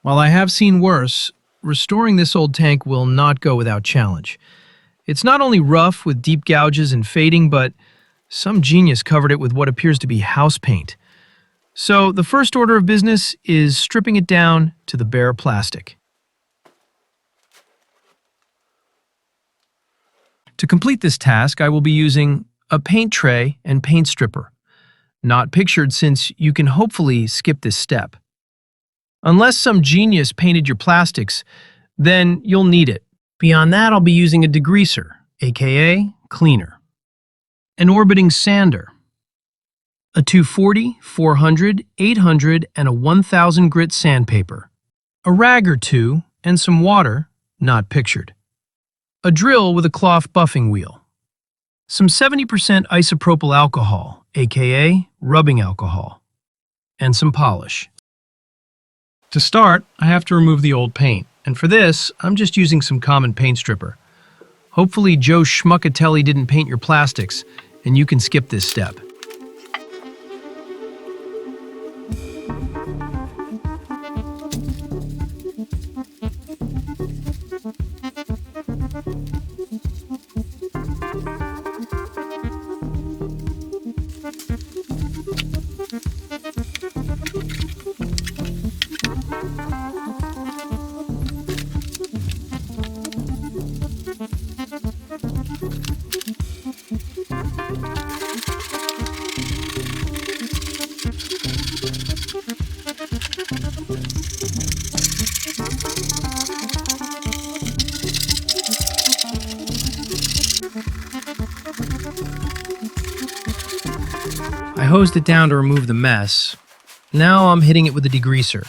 While I have seen worse, restoring this old tank will not go without challenge. It's not only rough with deep gouges and fading, but some genius covered it with what appears to be house paint. So the first order of business is stripping it down to the bare plastic. To complete this task, I will be using a paint tray and paint stripper. Not pictured since you can hopefully skip this step. Unless some genius painted your plastics, then you'll need it. Beyond that, I'll be using a degreaser, aka cleaner, an orbiting sander, a 240, 400, 800, and a 1000 grit sandpaper, a rag or two, and some water, not pictured, a drill with a cloth buffing wheel, some 70% isopropyl alcohol, aka rubbing alcohol, and some polish. To start, I have to remove the old paint, and for this, I'm just using some common paint stripper. Hopefully Joe Schmuckatelli didn't paint your plastics, and you can skip this step. I hosed it down to remove the mess. Now I'm hitting it with a degreaser.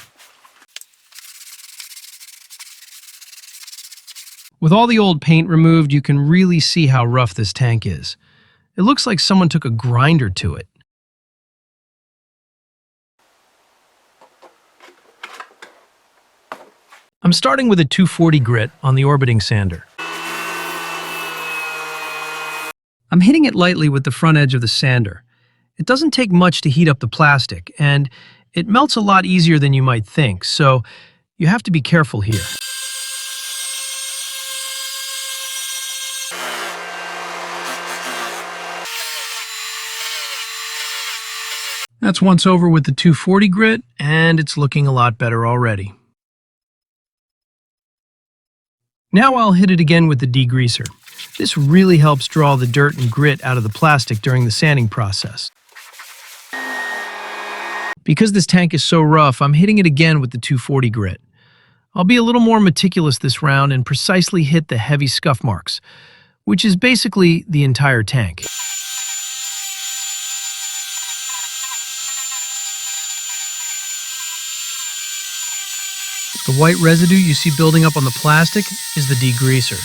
With all the old paint removed, you can really see how rough this tank is. It looks like someone took a grinder to it. I'm starting with a 240 grit on the orbiting sander. I'm hitting it lightly with the front edge of the sander. It doesn't take much to heat up the plastic, and it melts a lot easier than you might think, so you have to be careful here. That's once over with the 240 grit, and it's looking a lot better already. Now I'll hit it again with the degreaser. This really helps draw the dirt and grit out of the plastic during the sanding process. Because this tank is so rough, I'm hitting it again with the 240 grit. I'll be a little more meticulous this round and precisely hit the heavy scuff marks, which is basically the entire tank. The white residue you see building up on the plastic is the degreaser.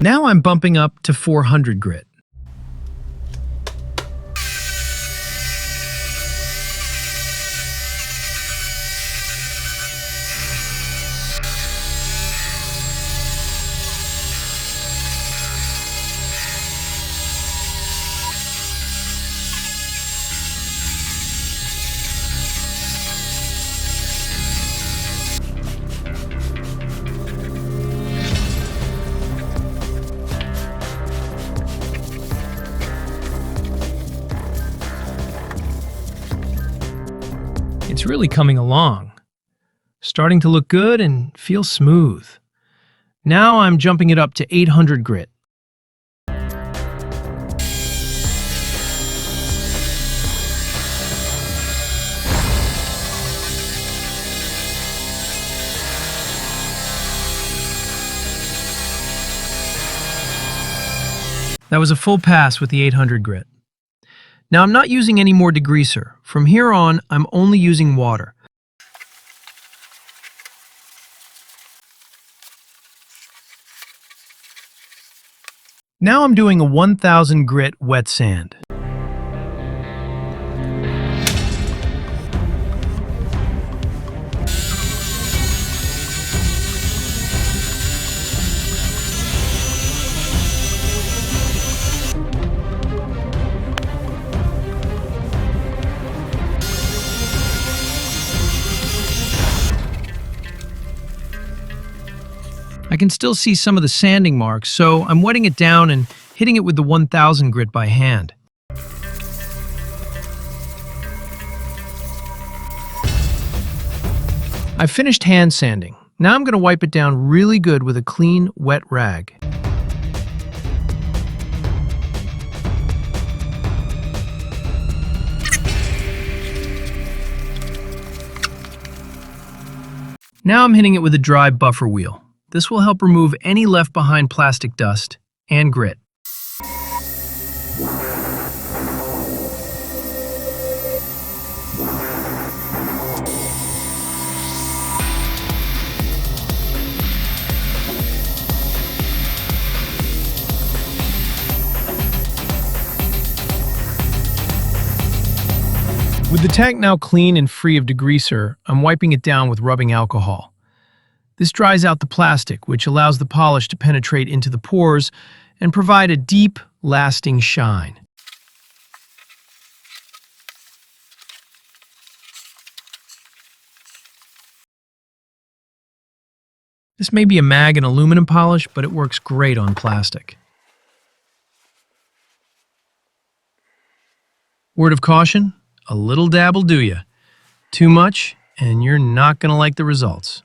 Now I'm bumping up to 400 grit. It's really coming along, starting to look good and feel smooth. Now I'm jumping it up to 800 grit. That was a full pass with the 800 grit. Now I'm not using any more degreaser. From here on, I'm only using water. Now I'm doing a 1000 grit wet sand. I can still see some of the sanding marks, so I'm wetting it down and hitting it with the 1000 grit by hand. I've finished hand sanding. Now I'm going to wipe it down really good with a clean, wet rag. Now I'm hitting it with a dry buffer wheel. This will help remove any left behind plastic dust and grit. With the tank now clean and free of degreaser, I'm wiping it down with rubbing alcohol. This dries out the plastic, which allows the polish to penetrate into the pores and provide a deep, lasting shine. This may be a mag and aluminum polish, but it works great on plastic. Word of caution, a little dab will do ya. Too much, and you're not going to like the results.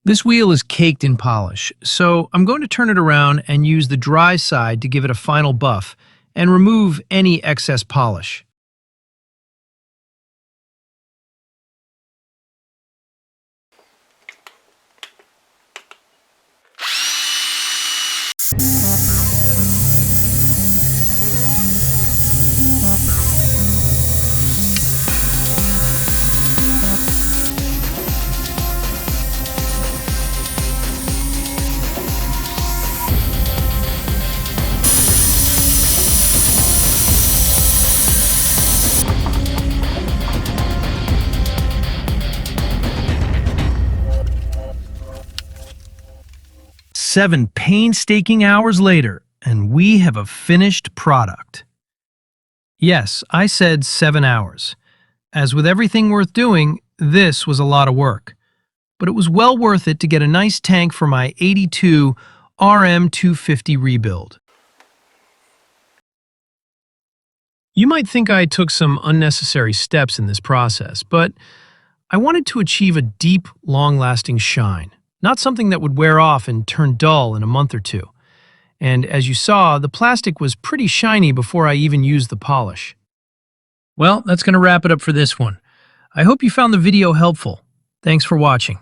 This wheel is caked in polish, so I'm going to turn it around and use the dry side to give it a final buff and remove any excess polish. Seven painstaking hours later, and we have a finished product. Yes, I said 7 hours. As with everything worth doing, this was a lot of work. But it was well worth it to get a nice tank for my '82 RM250 rebuild. You might think I took some unnecessary steps in this process, but I wanted to achieve a deep, long-lasting shine. Not something that would wear off and turn dull in a month or two. And as you saw, the plastic was pretty shiny before I even used the polish. Well, that's going to wrap it up for this one. I hope you found the video helpful. Thanks for watching.